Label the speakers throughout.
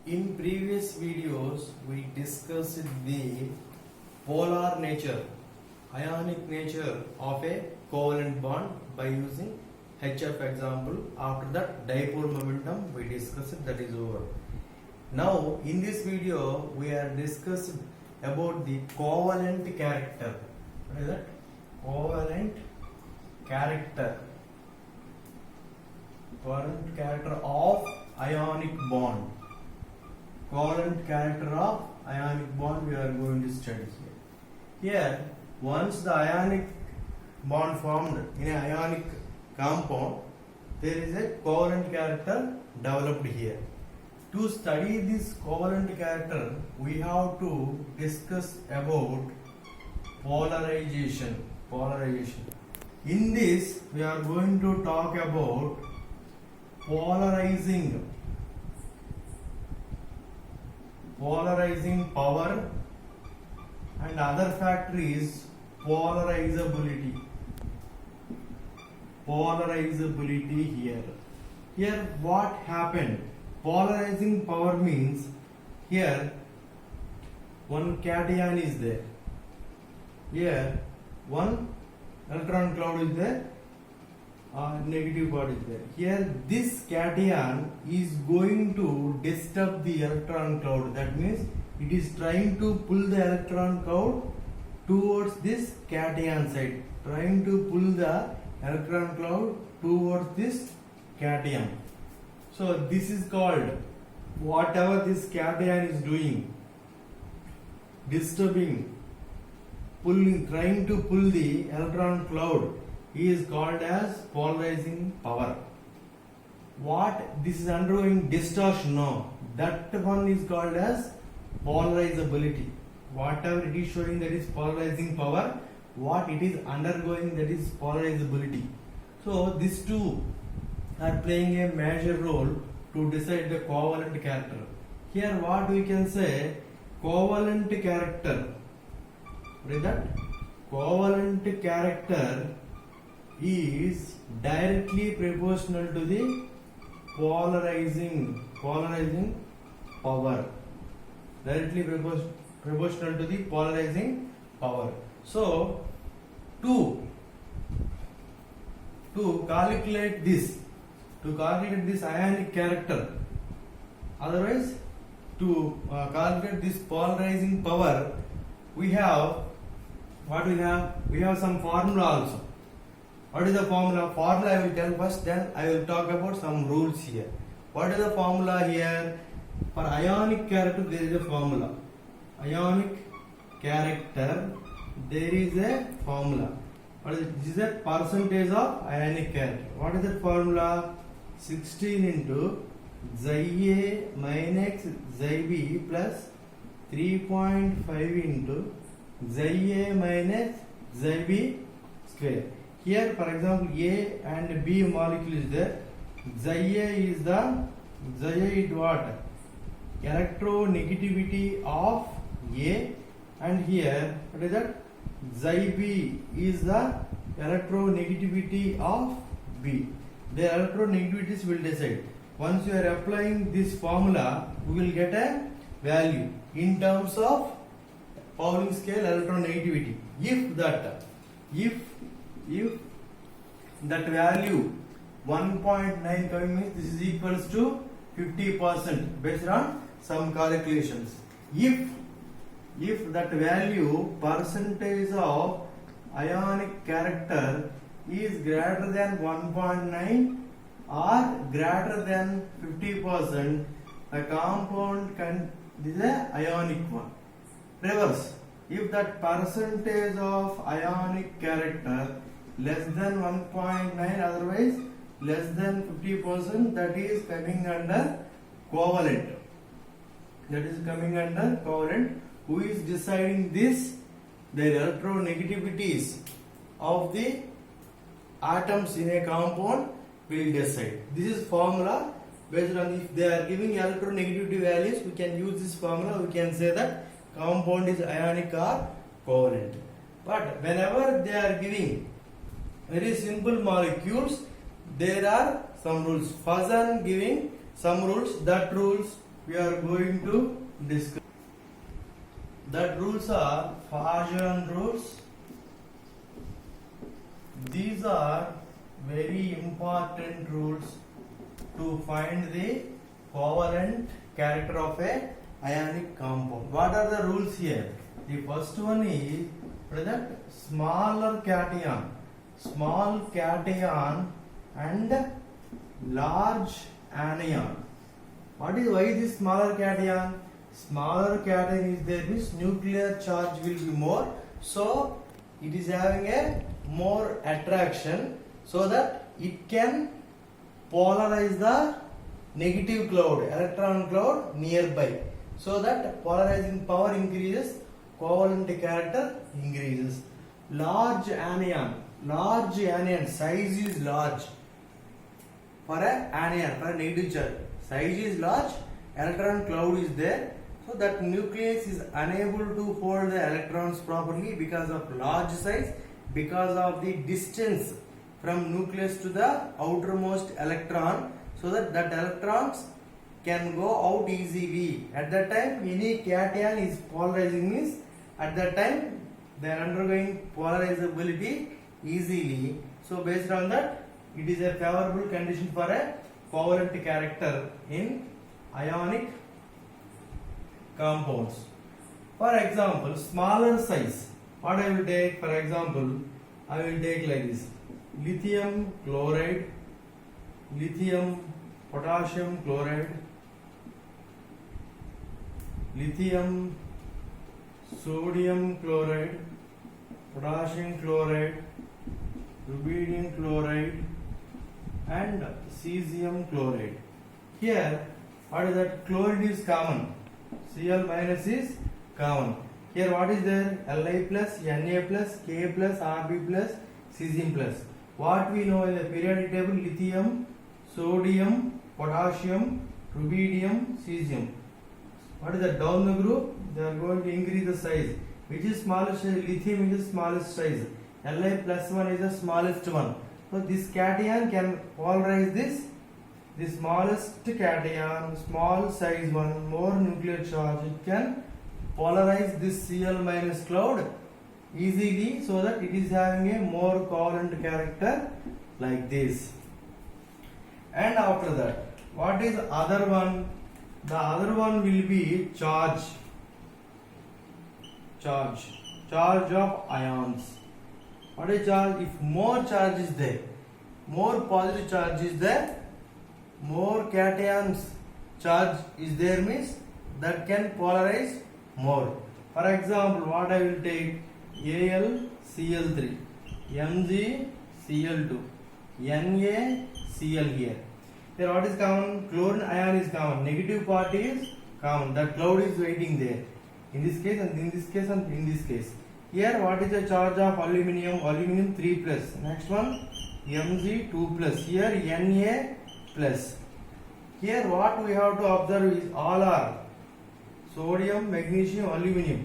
Speaker 1: In previous videos, we discussed the polar nature, ionic nature of a covalent bond by using HF example. After that, dipole momentum we discussed, that is over. Now, in this video, we are discussing about the covalent character. What is that? Covalent character. Covalent character of ionic bond. Covalent character of ionic bond we are going to study here. Here, once the ionic bond formed in an ionic compound, there is a covalent character developed here. To study this covalent character, we have to discuss about polarization. In this, we are going to talk about polarizing power, and other factor is polarizability here what happened? Polarizing power means here one cation is there, here one electron cloud is there, negative part is there. Here this cation is going to disturb the electron cloud. That means it is trying to pull the electron cloud towards this cation side. Trying to pull the electron cloud towards this cation. So this is called, whatever this cation is doing, disturbing, pulling, trying to pull the electron cloud, is called as polarizing power. What this is undergoing distortion? No, that one is called as polarizability. Whatever it is showing, that is polarizing power. What it is undergoing, that is polarizability. So these two are playing a major role to decide the covalent character. Here what we can say, covalent character. What is that? Covalent character is directly proportional to the polarizing power. Directly proportional to the polarizing power. So to calculate this ionic character, otherwise to calculate this polarizing power, we have some formula also. What is the formula? Formula I will tell first, then I will talk about some rules here. What is the formula here? For ionic character, there is a formula. Ionic character, there is a formula. What is it? This is a percentage of ionic character. What is that formula? 16 into Xi minus Xib plus 3.5 into Xi minus Xib square. Here, for example, A and B molecule is there. Xi is what? Electronegativity of A, and here what is that? Xib is the electronegativity of B. The electronegativities will decide. Once you are applying this formula, we will get a value in terms of Pauling scale electronegativity. If that value 1.9 coming means this is equals to 50% based on some calculations. If that value percentage of ionic character is greater than 1.9 or greater than 50%, the compound is a ionic one. Reverse, if that percentage of ionic character less than 1.9, otherwise less than 50%, that is coming under covalent. Who is deciding this? The electronegativities of the atoms in a compound will decide. This is formula. Based on, if they are giving electronegativity values, we can use this formula. We can say that compound is ionic or covalent. But whenever they are giving very simple molecules, there are some rules. Fusion giving some rules. That rules we are going to discuss. That rules are Fajon rules. These are very important rules to find the covalent character of a ionic compound. What are the rules here? The first one is that small cation and large anion. What is why this smaller cation? Smaller cation is there means nuclear charge will be more, so it is having a more attraction, so that it can polarize the negative cloud, electron cloud nearby, so that polarizing power increases, covalent character increases. Large anion size is large for a anion, for a negative charge. Size is large, electron cloud is there, so that nucleus is unable to hold the electrons properly because of large size, because of the distance from nucleus to the outermost electron, so that electrons can go out easily. At that time, any cation is polarizing means at that time they are undergoing polarizability easily. So based on that, it is a favorable condition for a covalent character in ionic compounds. For example, smaller size. What I will take? For example, I will take like this: lithium chloride, lithium potassium chloride, lithium sodium chloride, potassium chloride, rubidium chloride, and cesium chloride. Here, what is that? Chloride is common, Cl minus is common. Here what is there? Li plus, Na plus, Ka plus, Rb plus, cesium plus. What we know in the periodic table: lithium, sodium, potassium, rubidium, cesium. What is that? Down the group, they are going to increase the size. Which is smallest size? Lithium is the smallest size. Li plus 1 is the smallest one. So this cation can polarize this. The smallest cation, small size one, more nuclear charge, it can polarize this Cl minus cloud easily, so that it is having a more covalent character like this. And after that, what is other one? The other one will be charge of ions. What is charge? If more charge is there, more positive charge is there, more cations charge is there means that can polarize more. For example, what I will take: AlCl3, MgCl2, NaCl here. Here what is common? Chlorine ion is common. Negative part is common. That cloud is waiting there. In this case and in this case and in this case. Here what is the charge of aluminium? Aluminium 3 plus. Next one Mg2 plus. Here Na plus. Here what we have to observe is all are sodium, magnesium, aluminium.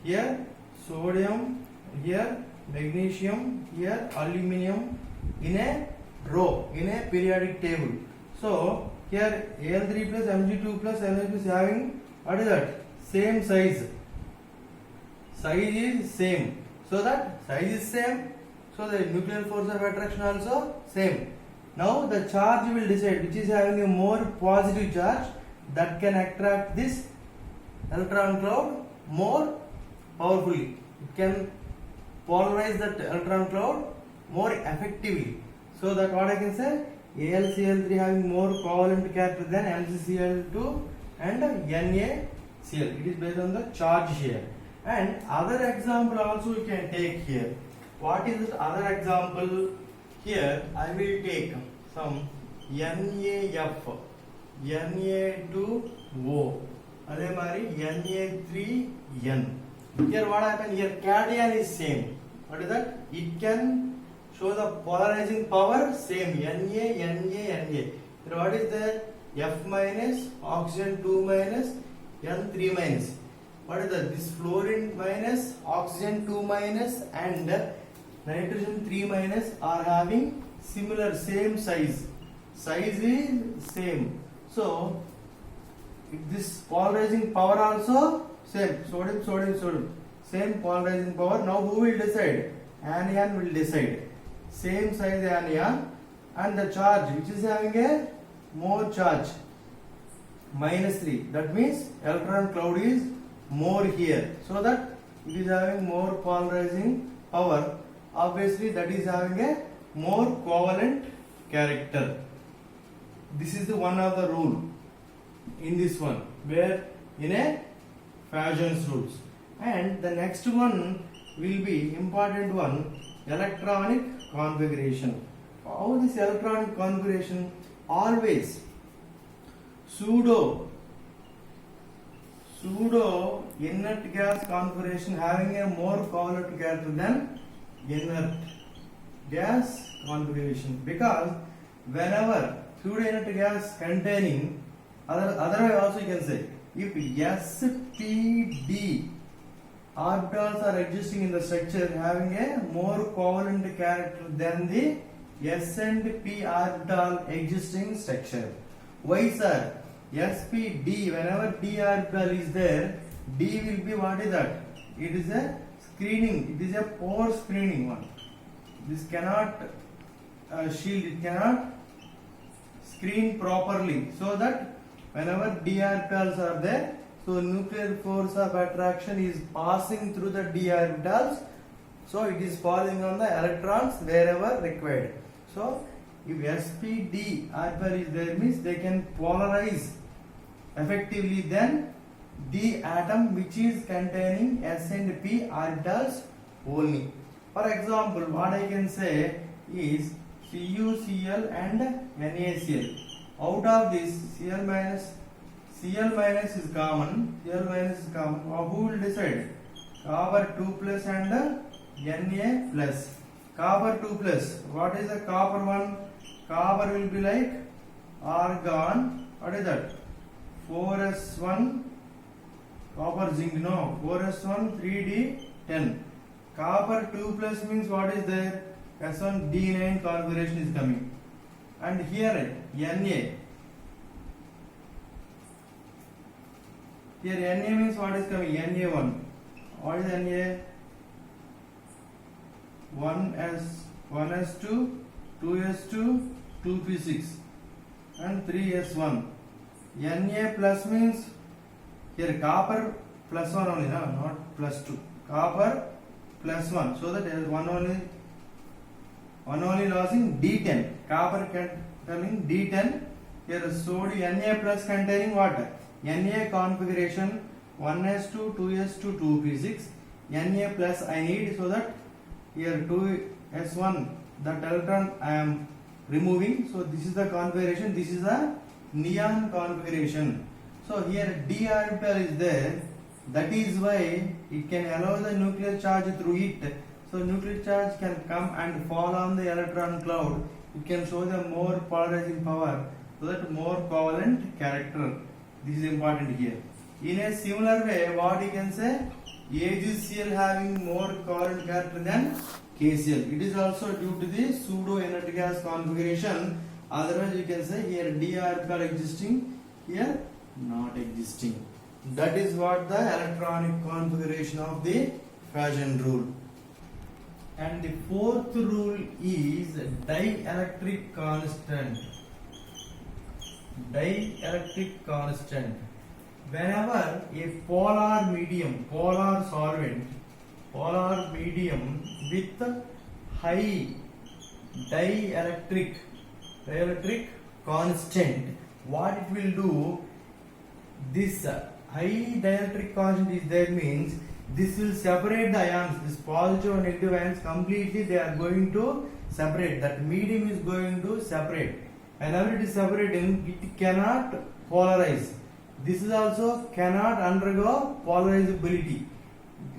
Speaker 1: Here sodium, here magnesium, here aluminium in a row, in a periodic table. So here Al3 plus, Mg2 plus, Na plus having what is that? Same size. Size is same. So that size is same. So the nuclear force of attraction also same. Now the charge will decide which is having a more positive charge that can attract this electron cloud more powerfully. It can polarize that electron cloud more effectively. So that what I can say, AlCl3 having more covalent character than MgCl2 and NaCl. It is based on the charge here. And other example also we can take here. What is this other example? Here I will take some NaF, Na2O, adhe mari Na3N. Here what happens? Here cation is same. What is that? It can show the polarizing power same, Na. Here what is that? F minus, oxygen 2 minus, N3 minus. What is that? This fluorine minus, oxygen 2 minus and nitrogen 3 minus are having similar same size. Size is same. So if this polarizing power also same, sodium, same polarizing power. Now who will decide? Anion will decide. Same size anion, and the charge which is having a more charge, -3. That means electron cloud is more here, so that it is having more polarizing power. Obviously that is having a more covalent character. This is the one of the rule in this one, where in a Paget's rules. And the next one will be important one, electronic configuration. How this electronic configuration? Always pseudo inert gas configuration having a more covalent character than inert gas configuration, because whenever pseudo inert gas containing, otherwise also you can say, if sp,d orbitals are existing in the structure having a more covalent character than the s and p orbital existing structure. Why, sir? sp,d, whenever d orbital is there, d will be, what is that? It is a screening, it is a pore screening one. This cannot shield, it cannot screen properly, so that whenever d orbitals are there, so nuclear force of attraction is passing through the d orbitals, so it is falling on the electrons wherever required. So if sp,d orbital is there, means they can polarize effectively than the atom which is containing s and p orbitals only. For example, what I can say is CuCl and NaCl. Out of this, Cl minus is common. Who will decide? Copper 2 plus and Na plus. Copper 2 plus. What is the copper one? Copper will be like argon. What is that? 4s1. Copper zinc, no. 4s1 3d10. Copper 2 plus means what is there? S1d9 configuration is coming. And here Na. Here Na means what is coming? Na1. What is Na? 1s2, 2s2, 2p6 and 3s1. Na plus means here copper plus 1 only, no? Not plus 2. Copper plus 1. So that there is one only loss in D10. Copper coming D10. Here sodium Na plus containing what? Na configuration 1s2, 2s2, 2p6. Na plus I need, so that here 2s1, that electron I am removing. So this is the configuration. This is a neon configuration. So here d orbital is there. That is why it can allow the nuclear charge through it. So nuclear charge can come and fall on the electron cloud. It can show the more polarizing power, so that more covalent character. This is important here. In a similar way, what you can say, AgCl having more covalent character than KCl. It is also due to the pseudo inert gas configuration. Otherwise, you can say here d orbital existing, here not existing. That is what the electronic configuration of the Paget rule. And the fourth rule is dielectric constant. Dielectric constant. Whenever a polar medium, polar solvent, polar medium with high dielectric constant, what it will do, this high dielectric constant is there, means this will separate the ions, this positive and negative ions completely, they are going to separate. That medium is going to separate. Whenever it is separating, it cannot polarize. This is also cannot undergo polarizability.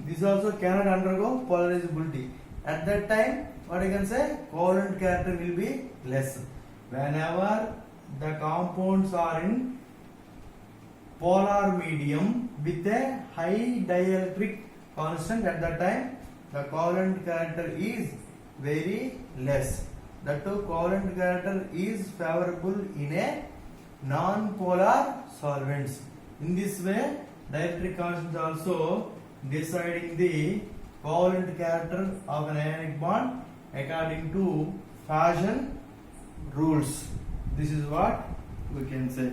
Speaker 1: This also cannot undergo polarizability. At that time, what I can say, covalent character will be less. Whenever the compounds are in polar medium with a high dielectric constant, at that time the covalent character is very less. That too, covalent character is favorable in a non-polar solvents. In this way, dielectric constant is also deciding the covalent character of an ionic bond according to Fashion rules. This is what we can say.